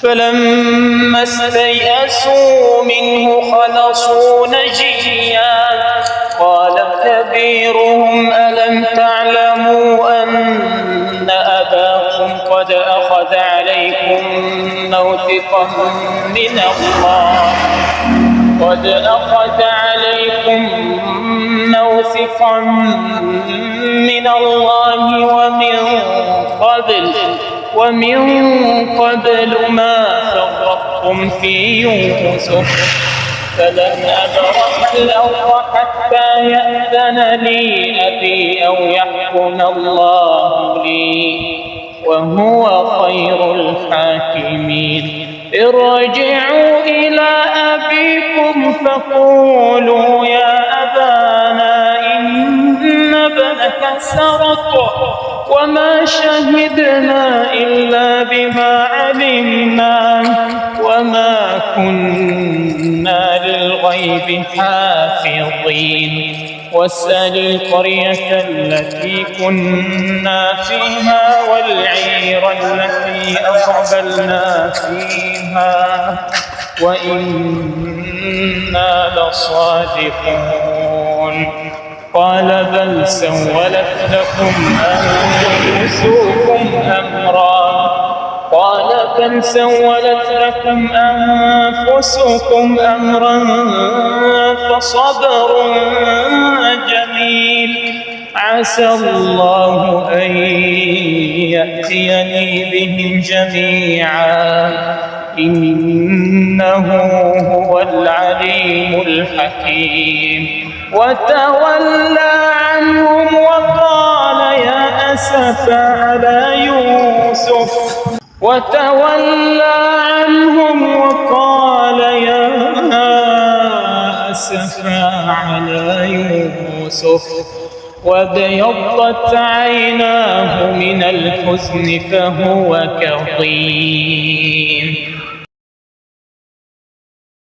فلما استيئسوا منه خلصوا نجيا قال كبيرهم ألم تعلموا أن أباكم قد أخذ عليكم موثقا من الله ومن قبل ما فرطتم في يوسف فلن أبرح الأرض حتى يأذن لي أبي أو يحكم الله لي وهو خير الحاكمين ارجعوا إلى أبيكم فقولوا يا أبانا إن ابنك سرق وما شهدنا إلا بما علمنا وما كنا للغيب حافظين واسأل القرية التي كنا فيها والعير التي أقبلنا فيها وإنا لصادقون قال بل سولت لكم أنفسكم أمرا فصبر جميل عسى الله أن يأتيني بهم جميعا إنه هو العليم الحكيم وتولى عنهم وقال يا أسفا على يوسف وابيضت عيناه من الحزن فهو كظيم